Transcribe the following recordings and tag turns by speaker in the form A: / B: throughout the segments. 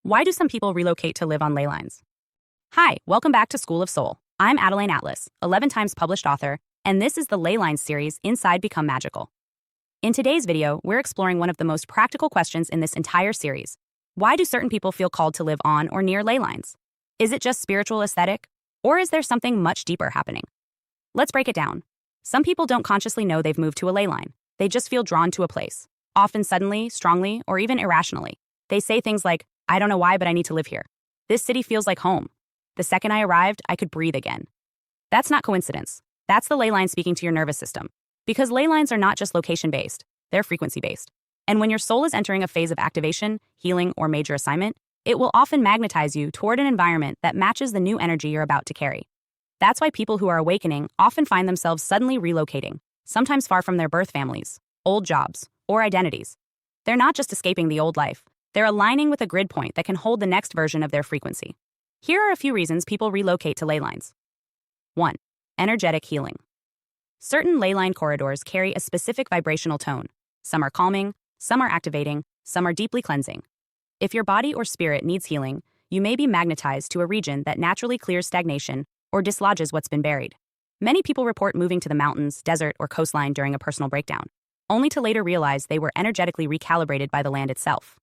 A: Why do some people relocate to live on ley lines? Hi, welcome back to School of Soul. I'm Adeline Atlas, 11 times published author, and this is the Ley Lines series, Inside Become Magical. In today's video, we're exploring one of the most practical questions in this entire series. Why do certain people feel called to live on or near ley lines? Is it just spiritual aesthetic? Or is there something much deeper happening? Let's break it down. Some people don't consciously know they've moved to a ley line. They just feel drawn to a place, often suddenly, strongly, or even irrationally. They say things like, I don't know why, but I need to live here. This city feels like home. The second I arrived, I could breathe again. That's not coincidence. That's the ley line speaking to your nervous system. Because ley lines are not just location-based, they're frequency-based. And when your soul is entering a phase of activation, healing, or major assignment, it will often magnetize you toward an environment that matches the new energy you're about to carry. That's why people who are awakening often find themselves suddenly relocating, sometimes far from their birth families, old jobs, or identities. They're not just escaping the old life. They're aligning with a grid point that can hold the next version of their frequency. Here are a few reasons people relocate to ley lines. 1. Energetic healing. Certain ley line corridors carry a specific vibrational tone. Some are calming, some are activating, some are deeply cleansing. If your body or spirit needs healing, you may be magnetized to a region that naturally clears stagnation or dislodges what's been buried. Many people report moving to the mountains, desert, or coastline during a personal breakdown, only to later realize they were energetically recalibrated by the land itself.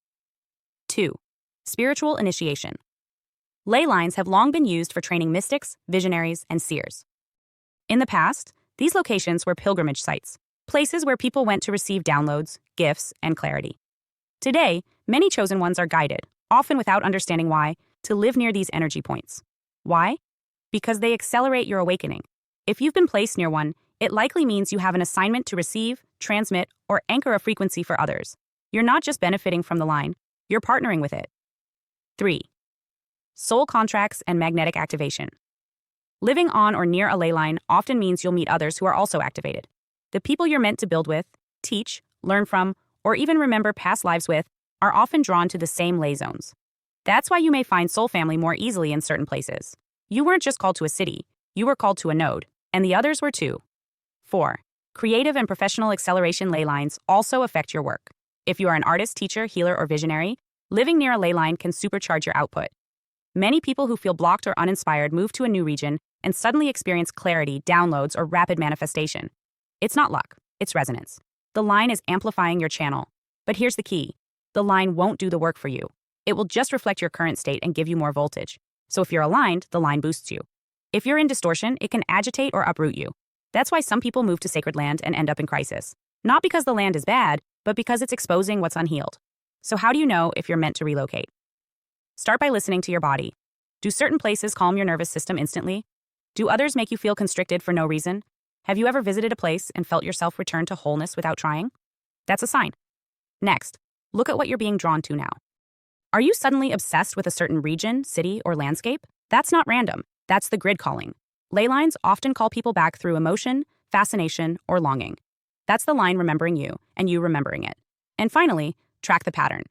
A: 2. Spiritual initiation. Ley lines have long been used for training mystics, visionaries, and seers. In the past, these locations were pilgrimage sites, places where people went to receive downloads, gifts, and clarity. Today, many chosen ones are guided, often without understanding why, to live near these energy points. Why? Because they accelerate your awakening. If you've been placed near one, it likely means you have an assignment to receive, transmit, or anchor a frequency for others. You're not just benefiting from the line, you're partnering with it. 3. Soul contracts and magnetic activation. Living on or near a ley line often means you'll meet others who are also activated. The people you're meant to build with, teach, learn from, or even remember past lives with are often drawn to the same ley zones. That's why you may find soul family more easily in certain places. You weren't just called to a city, you were called to a node, and the others were too. 4. Creative and professional acceleration ley lines also affect your work. If you are an artist, teacher, healer, or visionary, living near a ley line can supercharge your output. Many people who feel blocked or uninspired move to a new region and suddenly experience clarity, downloads, or rapid manifestation. It's not luck, it's resonance. The line is amplifying your channel. But here's the key. The line won't do the work for you. It will just reflect your current state and give you more voltage. So if you're aligned, the line boosts you. If you're in distortion, it can agitate or uproot you. That's why some people move to sacred land and end up in crisis. Not because the land is bad, but because it's exposing what's unhealed. So how do you know if you're meant to relocate? Start by listening to your body. Do certain places calm your nervous system instantly? Do others make you feel constricted for no reason? Have you ever visited a place and felt yourself return to wholeness without trying? That's a sign. Next, look at what you're being drawn to now. Are you suddenly obsessed with a certain region, city, or landscape? That's not random. That's the grid calling. Ley lines often call people back through emotion, fascination, or longing. That's the line remembering you, and you remembering it. And finally, track the pattern.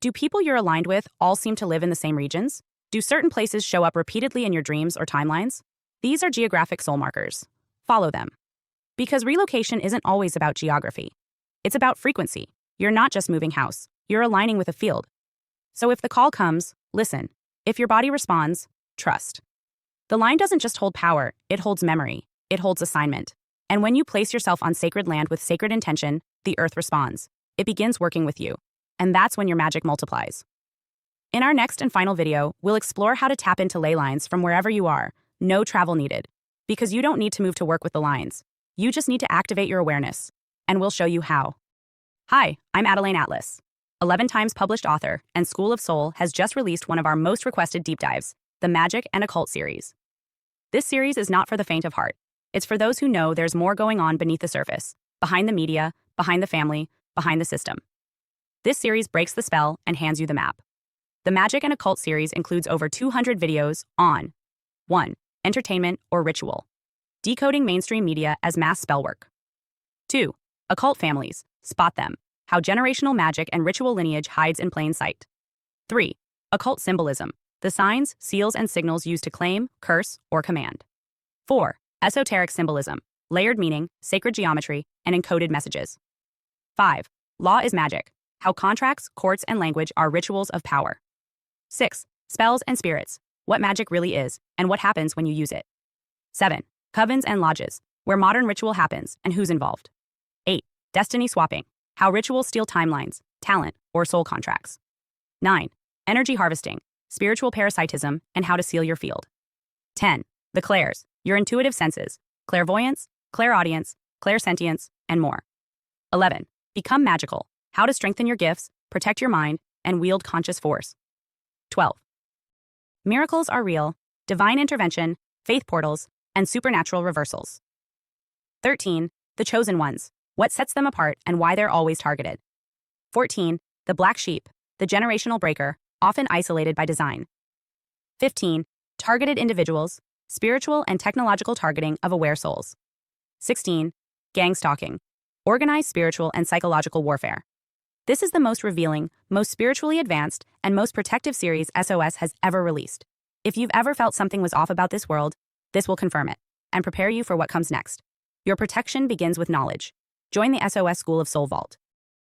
A: Do people you're aligned with all seem to live in the same regions? Do certain places show up repeatedly in your dreams or timelines? These are geographic soul markers. Follow them. Because relocation isn't always about geography. It's about frequency. You're not just moving house. You're aligning with a field. So if the call comes, listen. If your body responds, trust. The line doesn't just hold power, it holds memory. It holds assignment. And when you place yourself on sacred land with sacred intention, the earth responds. It begins working with you. And that's when your magic multiplies. In our next and final video, we'll explore how to tap into ley lines from wherever you are. No travel needed. Because you don't need to move to work with the lines. You just need to activate your awareness. And we'll show you how. Hi, I'm Adeline Atlas. 11 times published author, and School of Soul has just released one of our most requested deep dives, the Magic and Occult series. This series is not for the faint of heart. It's for those who know there's more going on beneath the surface, behind the media, behind the family, behind the system. This series breaks the spell and hands you the map. The Magic and Occult series includes over 200 videos on 1. Entertainment or ritual. Decoding mainstream media as mass spellwork. 2. Occult families. Spot them. How generational magic and ritual lineage hides in plain sight. 3. Occult symbolism. The signs, seals, and signals used to claim, curse, or command. 4. Esoteric symbolism. Layered meaning, sacred geometry, and encoded messages. 5. Law is magic. How contracts, courts, and language are rituals of power. 6. Spells and spirits. What magic really is, and what happens when you use it. 7. Covens and lodges. Where modern ritual happens, and who's involved. 8. Destiny swapping. How rituals steal timelines, talent, or soul contracts. 9. Energy harvesting. Spiritual parasitism, and how to seal your field. 10. The clairs. Your intuitive senses. Clairvoyance, clairaudience, clairsentience, and more. 11. Become magical. How to strengthen your gifts, protect your mind, and wield conscious force. 12. Miracles are real, divine intervention, faith portals, and supernatural reversals. 13. The chosen ones. What sets them apart and why they're always targeted. 14. The black sheep, the generational breaker, often isolated by design. 15. Targeted individuals, spiritual and technological targeting of aware souls. 16. Gang stalking, organized spiritual and psychological warfare. This is the most revealing, most spiritually advanced, and most protective series SOS has ever released. If you've ever felt something was off about this world, this will confirm it, and prepare you for what comes next. Your protection begins with knowledge. Join the SOS School of Sos Vault.